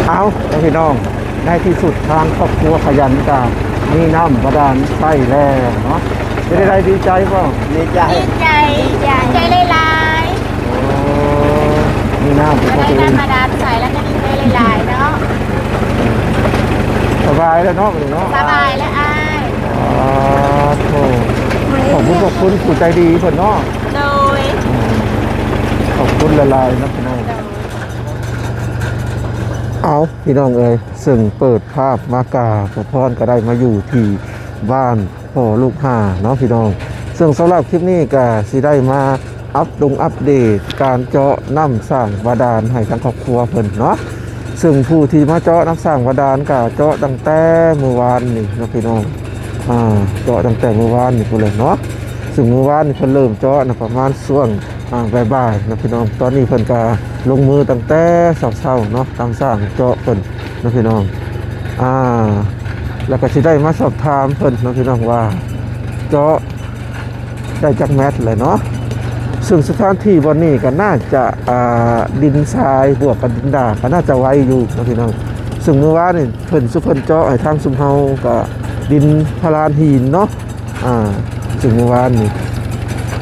เอาพี่น้องในที่สุดทางครอบครัวขยันกามีน้ำบาดาลใส่แล้วเนาะเป็นอะไรดีใจเปล่าดีใจ ดีใจใจหลาย โอ้มีน้ำเป็น ๆ ข ก็ อง ได้ ตัวเอง น้ำมาดามใส่แล้วก็ดีใจหลายๆเนาะ สบายแล้วเนาะเนาะ สบายแล้วอ้าย อ๋อโถ่ขอบคุณผู้ใจดีเพิ่นเนาะ โดย ขอบคุณละลายนะพี่น้องเอาพี่น้องเอ้ยซึ่งเปิดภาพมากาพอพรก็ได้มาอยู่ที่บ้านพ่อลูกห่าเนาะพี่น้องซึ่งสำหรับคลิปนี้ก็สิได้มาอัปเดตการเจาะน้ำสร้างบาดาลให้ทางครอบครัวเพิ่นเนาะซึ่งผู้ที่มาเจาะน้ำสร้างบาดาลก็เจาะตั้งแต่เมื่อวานนี่เนาะพี่น้องเจาะตั้งแต่เมื่อวานนี่พุ่นเลยเนาะซึ่งเมื่อวานนี่เพิ่นเริ่มเจาะนะประมาณช่วงบ่ายๆนะพี่น้องตอนนี้เพิ่นก็ลงมือตั้งแต่เช้าๆเนาะตามสร้างเจาะเพิ่นนะพี่น้องแล้วก็สิได้มาสอบถามเพิ่นนะพี่น้องว่าเจาะได้จักแมตเลยเนาะซึ่งสถานที่วันนี้ก็น่าจะดินทรายบวกกับดินดาก็น่าจะไว้อยู่นะพี่น้องซึ่งเมื่อวานนี่เพิ่นเจาะให้ทางซุมเฮาก็ดินพลานหินเนาะซึ่งเมื่อวานนี่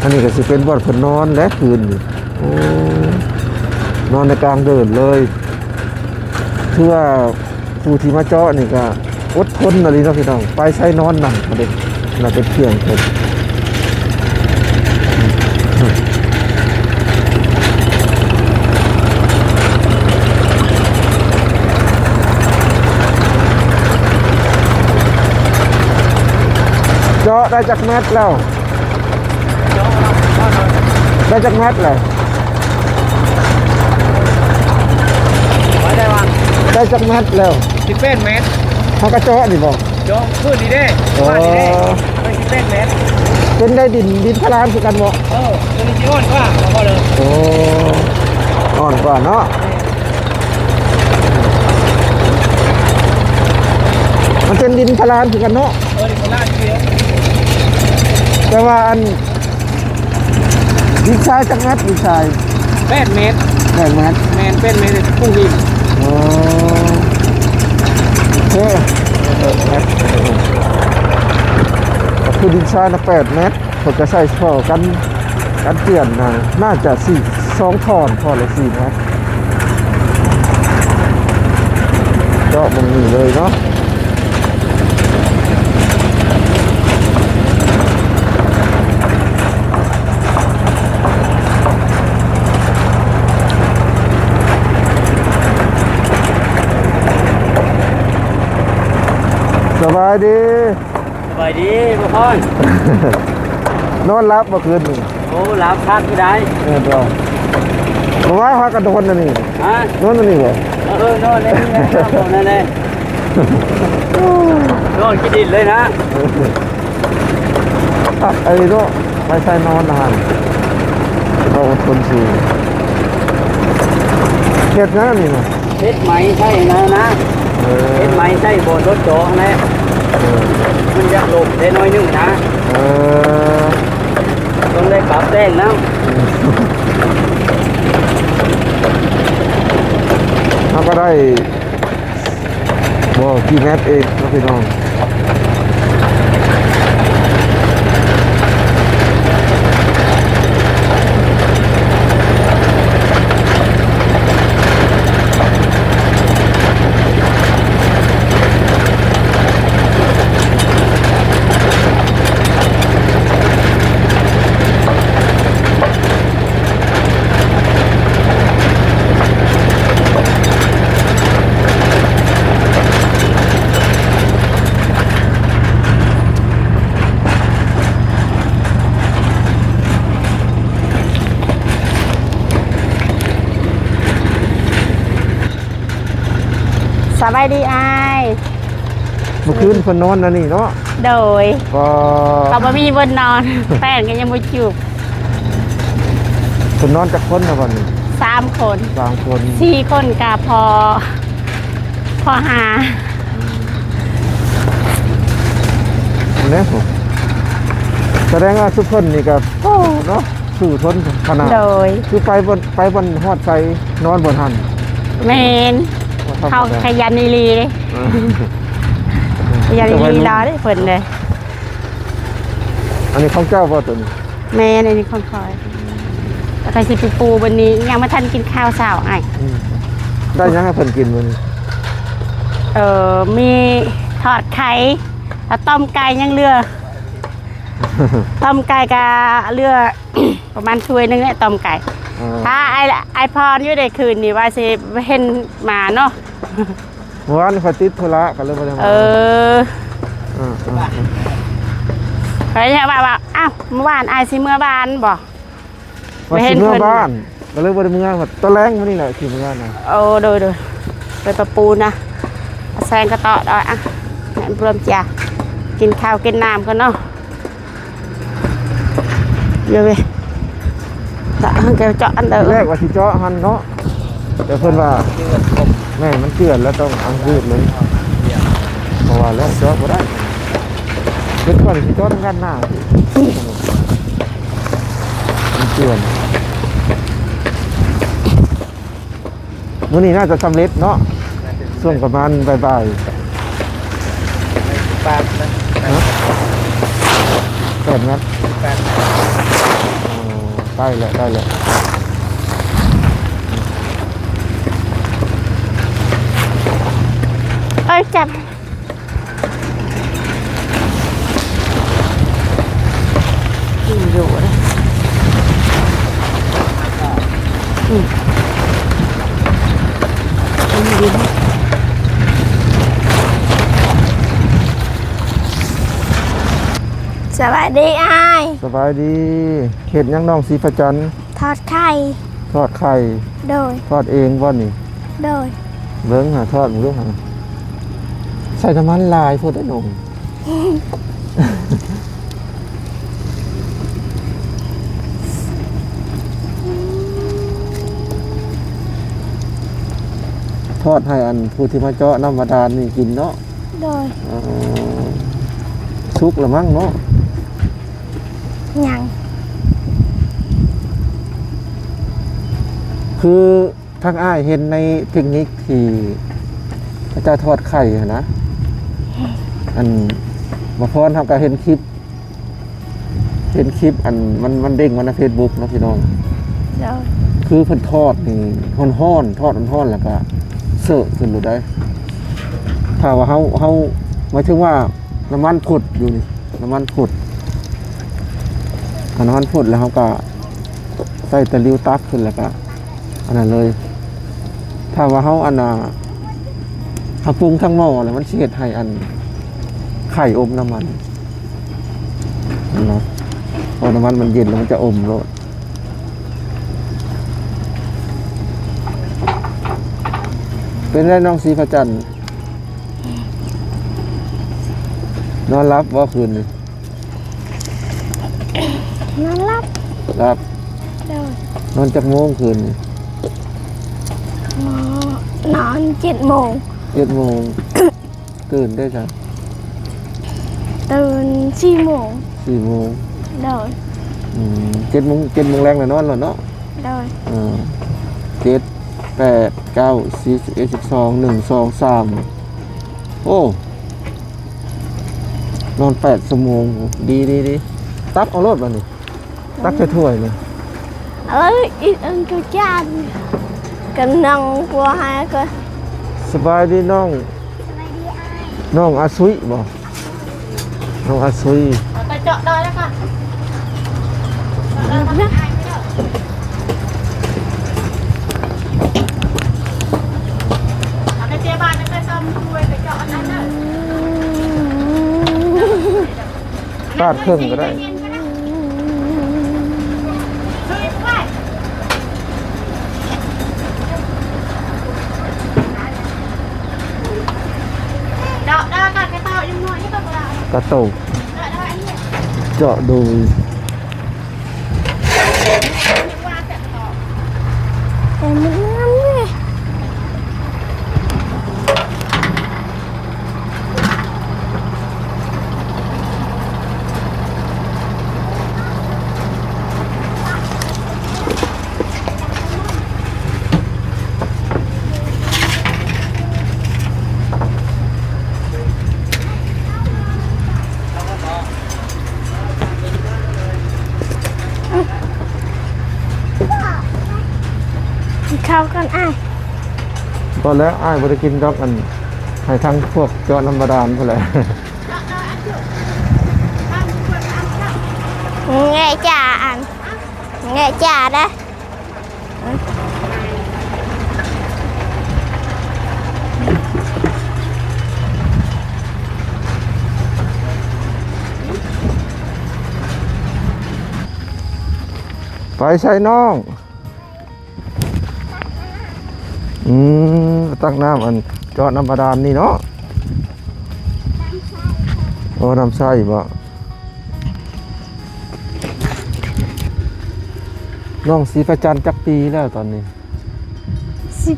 อันนี้ก็สิเป็นบ่อนเพิ่นนอนและคืนนี่นอนในกลางเดินเลยถือว่าผู้ที่มาเจาะนี่ก็อดทนอะไรเนาะพี่น้องไปใช้นอนหนักมาเด็กน่าเป็นเที่ยงเพิ่นเจาะได้จากแมตแล้วได้จากแมตเลยได้จากแมตแล้ว18 เมตรเขาก็เจาะนี่บอก จองขึ้นดีเด้ว่าดีเด้ไป18 เมตรเป็นได้ดินพลานคือกันบอกตัวนี้อ่อนกว่าพอเลย โอ้อ่อนกว่าเนาะมันเป็นดินพลานคือกันเนาะดินพลานเดียว แต่ว่าอันดินทรายจากแมตดินทราย8 เมตรแมต แมน8 เมตรพุ่งหินโอ้โหแมตคือดินทรายนะ8 เมตรผมจะใส่ท่อกันเปลี่ยนนะน่าจะ2 ท่อนท่อละ4 เมตรเจาะมันนี่เลยเนาะสบายดีพ่อพ่อน อนรับเมื่อคืนนี่ โอ้รับพักไม่ได้เราเมื่อวานพักกระโดนนั่นนี่นอนนั่นนี่เหรอนอนเลยนั่นเลยนอนกินดินเลยนะไอ้โน่ไม่ใช่นอนนานเราอดทนสูงเห็ดนะนี่นะ เฮ็ดไหมใช่นะเฮ็ดไหมใช่บนรถโจกนะมันจะหลบได้น้อยนึงนะต้องได้ปรับแจ้งนะเราก็ได้บอกกี่เมตรเองนะพี่น้องสบายดีอ้าย เมื่อคืนคนนอนนะนี่เนาะโดยก็บ่มีบนนอนแป้งก็ยังบ่จูบคนนอนจากคนนะวันนี้3 คน3 คน4 คนก็พอหาเนี่ยผมแสดงว่าทุกคนนี่ก็เนาะสู้ทนขนาดโดยคือไปบนฮอดไฟนอนบนหันแมน เขาขยันอีหลีเลยขยันอีหลีรอได้เพิ่นเลย อันนี้ของเจ้าบ่ตัวนี้ แม่ในนี้คนคอยแล้วก็สิไปปูวันนี้ยังไม่ทันกินข้าวเช้าไอ้ ได้ยังให้เพิ่นกินมื้อนี้ มีทอดไข่แล้วต้มไก่ยังเรือ ต้มไก่กับเรือ ประมาณถ้วยนึงเนี่ยต้มไก่ถ้าไอพรอยู่ในคืนนี้ว่าสิเห็นหมาเนาะ เมื่อวานเขาติดธุระก็เลยบ่ได้มาเขาจะว่าอ้าวเมื่อวานไอซิเมื่อบ้านบอก มาสิเมื่อบ้านก็เลยบ่ได้เมื่อตอนแรงมื้อนี้แหละสิเมื่อน่ะโดยไปประปูนะแซงกระต่อดอยอ่ะแม่เริ่มจ้ากินข้าวกินน้ำกันเนาะเดี๋ยวไปแต่แกเจาะอันเดิมแรกว่าสิเจาะหันเนาะแต่เพิ่นว่าแม่มันเกลื่อนแล้วต้องอังยืดเลยเพราะว่าแล้วเจาะบ่ได้เป็นก่อนสิเจาะทางด้านหน้ามันเกลื่อนมื้อนี้น่าจะสำเร็จเนาะช่วงประมาณบ่ายๆ8 นัดได้แล้วจับอยู่เลยสวัสดีอ้าย สบายดีเห็ดยังน้องสีประจันทอดไข่ ทอดไข่ โดย ทอดเองบ่นี่ โดย เบิ้งหาทอดมึงเรื่องหาใส่น้ำมันลายพูดได้หนุ่ม ทอดให้อันผู้ที่มาเจาะน้ำบาดาลนี่กินเนาะโดยชุกละมั้งเนาะยังคือทางอ้ายเห็นในเทคนิคที่พระเจ้าทอดไข่นะอันมาพรทำการเห็นคลิปอันมันเด้งมาในเฟซบุ๊กนะพี่น้องคือเพิ่นทอดนี่ห้อนทอดห้อนแล้วก็เสิร์ฟขึ้นดูได้ถ้าว่าเขาหมายถึงว่าน้ำมันผุดอยู่นี่น้ำมันผุดน้ำมันผุดแล้วเขาก็ใส่ตะลิ้วตักขึ้นแล้วก็อันนั้นเลยถ้าว่าเขาอันน่ะเขาปรุงทั้งหม้อแล้วมันเสียดให้อันไข่อมน้ำมันเนาะพอน้ำมันมันเย็นแล้วมันจะอมโลดเป็นไรน้องสีพระจันทร์นอนรับว่าคืนนี้นอนรับนอนจักโมงคืนนี้นอน7 โมงตื่นได้จ้ะตื่น4 โมงโดย7 โมงแรงเลยนอนแล้วเนาะโดย7 8 9 10 11 12 1 2 3โอ้นอน8 ชั่วโมงดีตักเอารถมานี่ตักใส่ถ้วยเลยอีกอันก็จานกันนั่งกลัวหายก็สบายดีน้องอาซุยบ่น้องอาซุยไปเจาะได้แล้วค่ะปาดเครื่องก็ได้กระตุกเจาะดูแต่มันน้ำเลย ก่อนอ้าย ตอนแล้วอ้ายบ่ได้กินดอกอันให้ทั้งพวกเจาะน้ำบาดาลพุ่นแหละ ไงจ่าอันไงจ่าได้ ไปใช้น้องตักน้ำอันเจาะน้ำบาดาลนี่เนาะโอ้น้ำใส่บ่น้องสีประจันทร์จักปีแล้วตอนนี้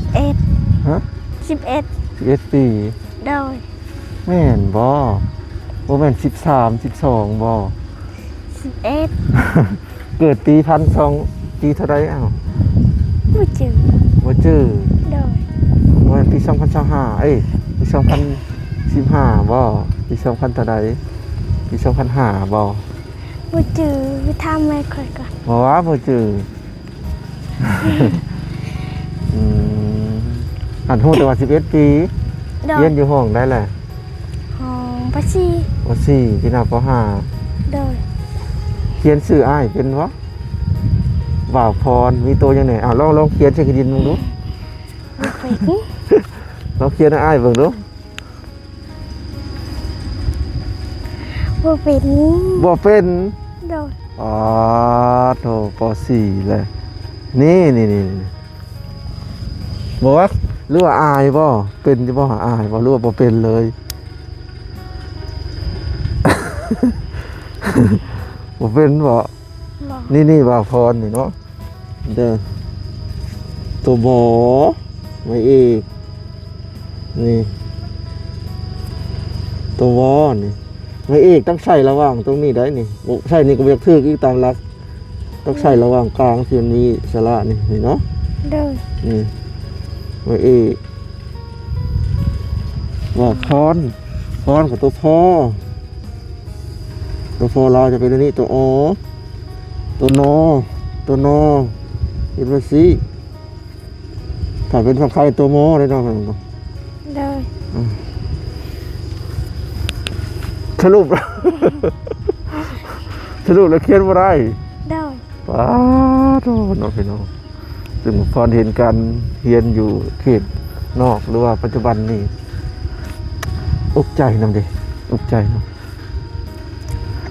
11 ฮะ 11 11 ปี โดย แม่นบ่บ่แม่น13 12บ่ 11 เกิดปี12ปีเท่าไรอ้าว ผู้จือ บ่จื้อ โดย บ่แม่นปี2025ปี2015บ่ปี2000เท่าใดปี2005บ่ ผู้จือทำไม่ค่อยก่อน บ่ว่าบ่จื้อ อันฮู้แต่ว่า11 ปี โดย เรียนอยู่ห้องได้แหละ ห้องปะชี ป .4 พี่น้าป โดย .5 เขียนชื่ออ้ายเป็นบ่บ่าวพรมีตัวจังได๋อ้าวลองเขียนใส่กระดินมึงดู เป็น ลองเขียนให้อ้ายเบิ่งดู บ่เป็น บ่เป็น โดย อ๋อโถป .4 เลยนี่บอกว่าหรือว่าอายบ่เป็นจะบ่อายบ่หรือว่าบ่เป็นเลย บ่เป็นบ่ บอก นี่บ่าวพรนี่เนาะเด้อตัวบอไว้อีกนี่ตัววอนี่ไว้อีกต้องใส่ระหว่างตรงนี้ได้นี่บ่ใส่นี่ก็บ่อยากถึกอีกตามหลักต้องใส่ระหว่างกลางที่มันมีสระนี่เนาะ โดย นี่ไว้อีกว่าพรกับตัวพ่อเราจะเป็นอันนี้ตัวอตัวนอเห็นไหมสิถ้าเป็นฝั่งใครตัวมอได้เนาะ โดย สรุป แล้วเขียนว่าไร โดย ป้าโธ่น้องพี่น้องซึ่งพอเห็นการเรียนอยู่เขตนอกหรือว่าปัจจุบันนี่อุกใจนำดิอุกใจเนาะ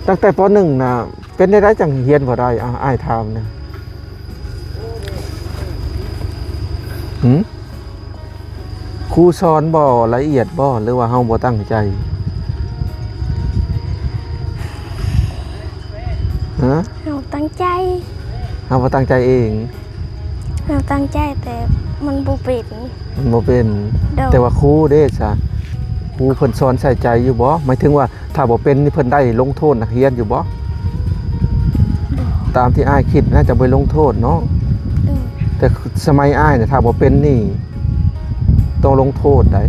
ตั้งแต่ป .1 นะเป็นได้จังเรียนบ่ได้อ้ายถามนะครูสอนบ่ละเอียดบ่หรือว่าเฮาบ่ตั้งใจฮะ เราตั้งใจ เฮาบ่ตั้งใจเอง เราตั้งใจแต่มันบ่เป็น มันบ่เป็น โดย แต่ว่าครูเด้ซะครูเพิ่นสอนใส่ใจอยู่บ่หมายถึงว่าถ้าบ่เป็นนี่เพิ่นได้ลงโทษนักเรียนอยู่บ่ตามที่อ้ายคิดน่าจะบ่ลงโทษเนาะ โดย แต่สมัยอ้ายเนี่ยถ้าบ่เป็นนี่ต้องลงโทษได้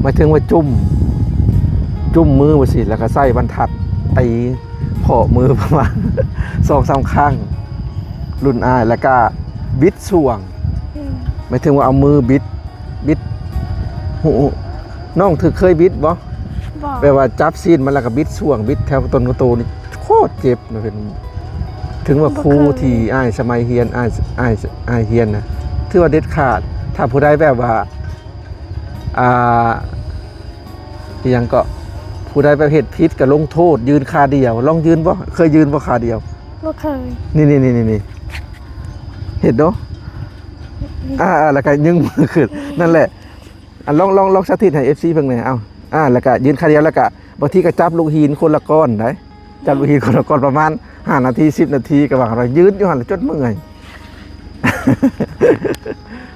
หมายถึงว่าจุ่มมือบ่สิแล้วก็ใส่บรรทัดตีเผาะมือประมาณ 2-3 ครั้งรุ่นอ้ายแล้วก็บิดส่วง หมายถึงว่าเอามือบิดหูน้องเคยบิดบ่ บอก แปลว่าจับซีนมันแล้วก็บิดส่วงบิดแถวต้นกระโตนี่โคตรเจ็บนะเป็นถึงว่าครูที่อ้ายสมัยเรียนอ้ายเรียนนะถือว่าเด็ดขาดถ้าผู้ใดแบบว่าอีหยังก็ผู้ใดไปเฮ็ดผิดก็ลงโทษยืนคาเดียวลองยืนบ่เคยยืนบ่คาเดียว บ่เคย นี่เห็นเนาะแล้วก็ยึงมือขึ้นนั่นแหละลองสาธิตให้ FC เพิ่นหน่อยแล้วก็ยืนคาเดียวแล้วก็บางทีก็จับลูกหินคนละก้อนได้จับลูกหินคนละก้อนประมาณ5นาที10นาทีก็ว่าเรายืนอยู่หั่นจนเมื่อย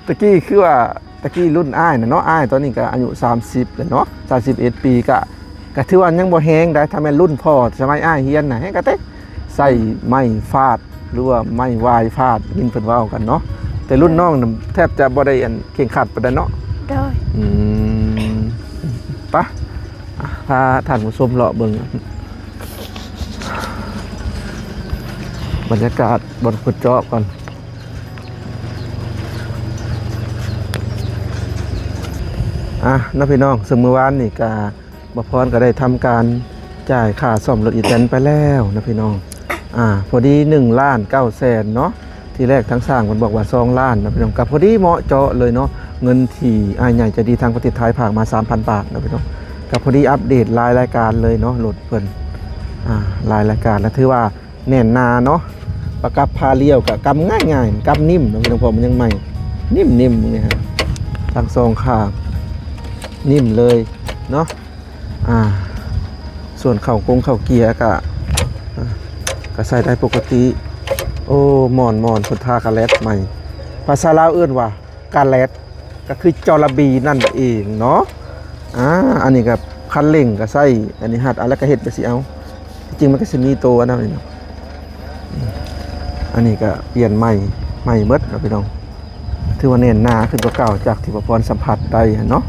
ตะกี้รุ่นอ้ายน่ะเนาะอ้ายตอนนี้ก็อายุ30แล้วเนาะ31ปีก็ถือว่ายังบ่แฮงได้ถ้าแม่นรุ่นพ่อสมัยอ้ายเรียนน่ะก็เตะใส่ไม้ฟาดหรือว่าไม้วายฟาดยินเพิ่นเว้ากันเนาะแต่รุ่นน้องน่ะแทบจะบ่ได้อันเข่งขัดปานใดเนาะ โดย ปะพาท่านผู้ชมเลาะเบิ่งบรรยากาศบนขุดเจาะก่อน น้องพี่น้องซึ่งเมื่อวานนี่ก็บ่พรก็ได้ทำการจ่ายค่าซ่อมรถอีแตนไปแล้วนะพี่น้องพอดี1,900,000เนาะที่แรกทั้งสร้างมันบอกว่า2ล้านนะพี่น้องก็พอดีเหมาะเจาะเลยเนาะเงินที่อ้ายใหญ่ใจะดีทางประเทศไทยฝากมา 3,000 บาทนะพี่น้องก็พอดีอัปเดตรายการเลยเนาะรถเพิ่นรายการแล้วถือว่าแน่นหนาเนาะประกับพาเลี้ยวกับกำง่ายๆกำนิ่มนะพี่น้องพอมันยังใหม่นิ่มๆนี่ฮะทางซองข้างนิ่มเลยเนาะส่วนเข่ากงเข่าเกียร์ก็ใส่ได้ปกติโอ้หมอนสุดทากาแลตใหม่ภาษาลาวเอื้นว่ากาแลตก็คือจระบีนั่นเองเนาะอันนี้กับคันเร่งก็ใส่อันนี้หัดอะไรก็เห็ดไปสิเอาจริงมันก็จะมีตัวนะพี่น้องอันนี้ก็เปลี่ยนใหม่เบิดนะพี่น้องถือว่าเน้นหนาขึ้นกว่าเก่าจากที่ประพรสัมผัสได้เนาะ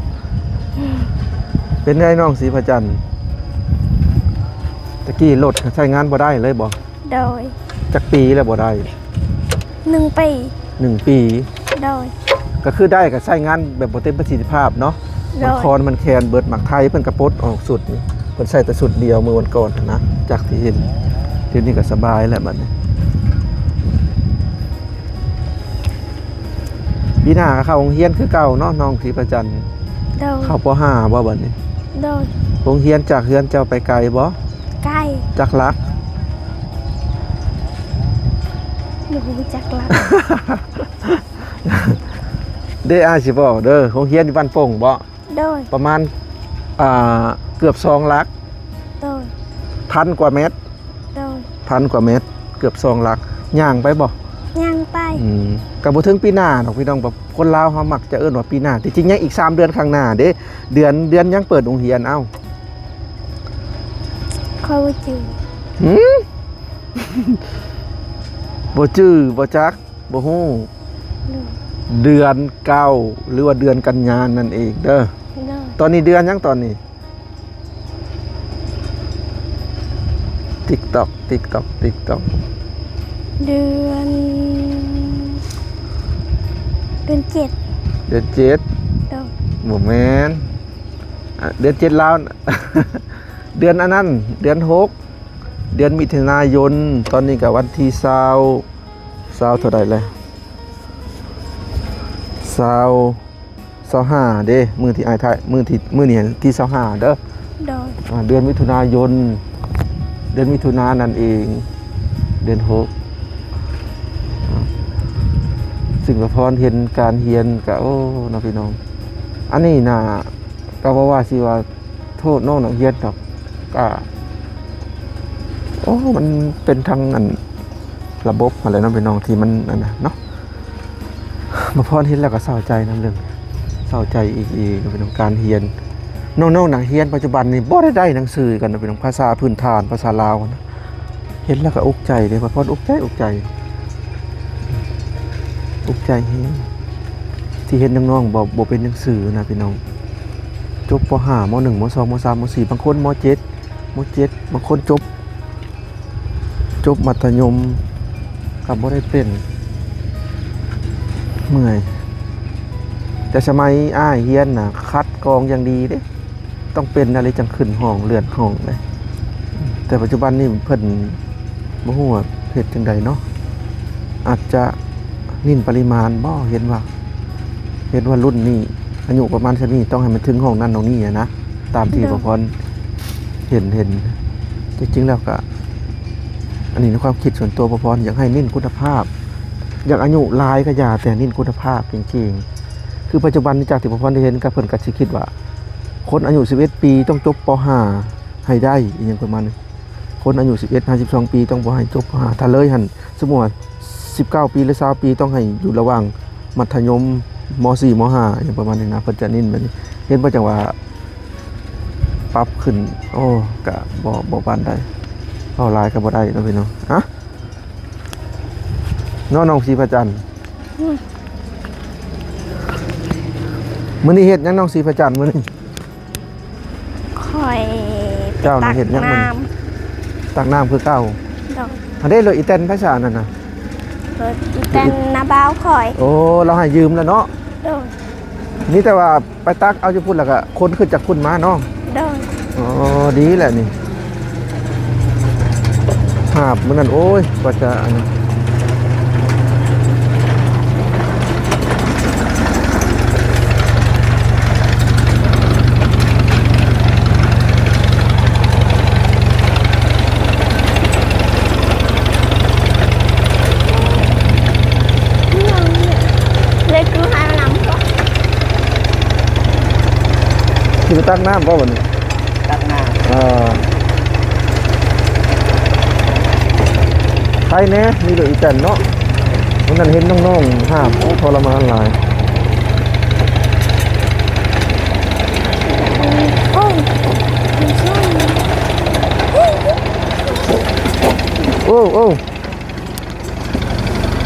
เป็นไงน้องศรีพระจันทร์ตะกี้รถใช้งานบ่ได้เลยบ่ โดย จักปีแล้วบ่ได้ 1 ปี 1 ปี โดย ก็คือได้ก็ใช้งานแบบบ่เต็มประสิทธิภาพเนาะ โด มัน ย คอนมันแคนเบิดหมักไทยเพิ่นกระปลดออกสุดนี่เพิ่นใส่แต่สุดเดียวมื้อวันก่อนนะจากที่เห็นเดี๋ยวนี้ก็สบายแล้วบัดนี้ปีหน้าก็เข้าโรงเรียนคือเก่าเนาะน้องศรีพระจันทร์ โดย เข้าป .5 บ่บัดนี้ โดย โรงเรียนจากเฮือนเจ้าไปไกลบ่ ใกล้ จากลัก อยู่จักรลัก ได้สิบอกเด้อโรงเรียนอยู่บ้านโป่งบ่ โดย ประมาณเกือบ2ลัก โดย 1,000 กว่าเมตร โดย 1,000 กว่าเมตรเกือบ2ลักย่างไปบ่ ย่างไป ก็บ่ถึงปีหน้าดอกพี่น้องแบบคนลาวเฮามักจะเอิ้นว่าปีหน้าที่จริงยังอีก3 เดือนข้างหน้าเด้เดือนยังเปิดโรงเรียนเอ้า เขาจือ บ่จื้อบ่จักบ่ฮู้ โดย เดือนเก้าหรือว่าเดือนกันยายนนั่นเองเด้อ โดย ตอนนี้เดือนยังตอนนี้ TikTok เดือน7 เดือน7 โดย บ่แม่นเดือน7ลาว เดือนอันนั้นเดือน6เดือนมิถุนายนตอนนี้ก็วันที่20เท่าใดเลย25เด้มื้อที่อ้ายถ่ายมื้อนี้ที่25เด้อ โดย เดือนมิถุนายนเดือนมิถุนายนนั่นเองเดือน6สิ่งประพรเห็นการเรียนก็โอ้น้องพี่น้องอันนี้น่ะก็ว่าสิว่าโทษน้องนักเรียนดอกก็โอ้มันเป็นทางอันระบบอะไรน้องพี่น้องที่มันนั่นน่ะเนาะมาพรเห็นแล้วก็เศร้าใจนำเรื่องเศร้าใจอีกน้องพี่น้องการเรียนน้องๆนักเรียนปัจจุบันนี่บ่ได้หนังสือกันนะพี่น้องภาษาพื้นฐานภาษาลาวนะเห็นแล้วก็อกใจเด้มาพรอกใจเฮ็ดที่เห็นน้องๆบ่เป็นหนังสือนะพี่น้องจบป .5 ม .1 ม .2 ม .3 ม .4 บางคนม .7 บางคนจบมัธยมก็บ่ได้เป็นเมื่อยแต่สมัยอ้ายเรียนน่ะคัดกรองอย่างดีเด้ต้องเป็นอะไรจังขึ้นห้องเลื่อนห้องเลยแต่ปัจจุบันนี่เพิ่นบ่ฮู้ว่าเฮ็ดจังใดเนาะอาจจะนิ่นปริมาณบ่เห็นว่ารุ่นนี้อายุประมาณเท่านี้ต้องให้มันถึงห้องนั้นตรงนี้นะตามที่ประพรเห็นจริงๆแล้วก็อันนี้ในความคิดส่วนตัวประพรอยากให้นิ่นคุณภาพอยากอายุหลายก็อย่าแต่นิ่นคุณภาพจริงๆคือปัจจุบันนี้จากที่ประพรได้เห็นก็เพิ่นก็สิคิดว่าคนอายุ11 ปีต้องจบป .5 ให้ได้อีกอย่างประมาณนี้คนอายุ11 52 ปีต้องบ่ให้จบป .5 ถ้าเลยหั่นสมมุติว่า19 ปีหรือ20 ปีต้องให้อยู่ระหว่างมัธยมม .4 ม .5 อย่างประมาณนี้นะเพิ่นจะนิ่นแบบนี้เห็นบ่จังว่าปรับขึ้นโอ้ก็บ่ปานใดเอาหลายก็บ่ได้เนาะพี่น้องน้องศรีพระจันทร์มื้อนี้เฮ็ดหยังน้องศรีพระจันทร์มื้อนี้ คอย เจ้าน่ะเฮ็ดหยังมื้อนี้ตักน้ำคือเก่า โดย อันนี้เลยอีแตนภาษานั่นน่ะ รถอีแตนนาบ้าวคอย โอ้เราให้ยืมแล้วเนาะ โดย นี่แต่ว่าไปตักเอาจะพูดแล้วก็คนขึ้นจากคุณมาเนาะ โดย อ๋อดีแหละนี่หาบเหมือนกันโอ้ยกว่าจะอันนั้นเล็กคือหายมาหลังก็ คือตักน้ำป่ะวันนี้ ตักหน้า ใครเนี่ยมีเหลืออีจันเนาะวันนั้นเห็นน้องๆห้าบโอ้ทรมานหลาย โอ้ยไม่ใช่ โอ้โอ้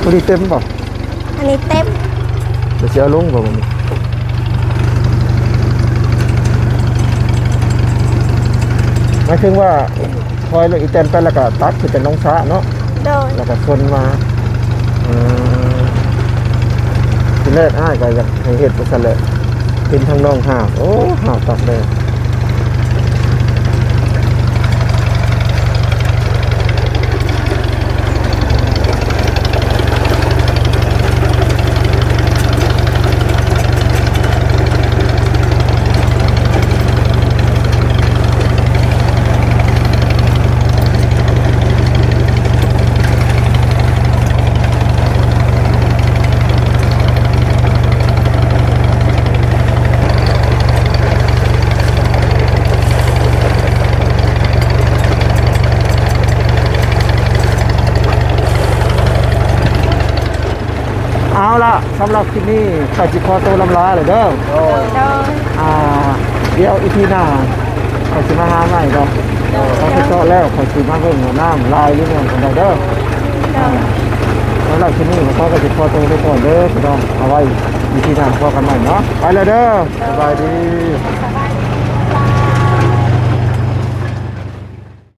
พอดีเต็มป่ะ อันนี้เต็ม เดี๋ยวจะเอาลงป่ะวันนี้หมายถึงว่าคอยเหลืออีจันไปแล้วก็ตัดคือเป็นน้องสะเนาะ โดย แล้วก็ชนมาทีแรกอ้ายก็อยากให้เห็ดไปซะเลยเป็นทางน้องหาบโอ้หาบตักเลยเอาละสำหรับคลิปนี้ใส่จิคอตัวลำลาเลยเด้อ โอ้ย โดย เดี๋ยวอีพีหน้าขอยสิมาหาใหม่ก็เขาไปเจาะแล้วขอยสิมาเบิ่งหัวน้ำลายหรือเงี้ยกันได้เด้อ โดย สำหรับคลิปนี้ขอก็จิคอตัวไปก่อนเด้อพี่น้องเอาไว้อีพีหน้าพบกันใหม่เนาะไปเลยเด้อสบายดี สบ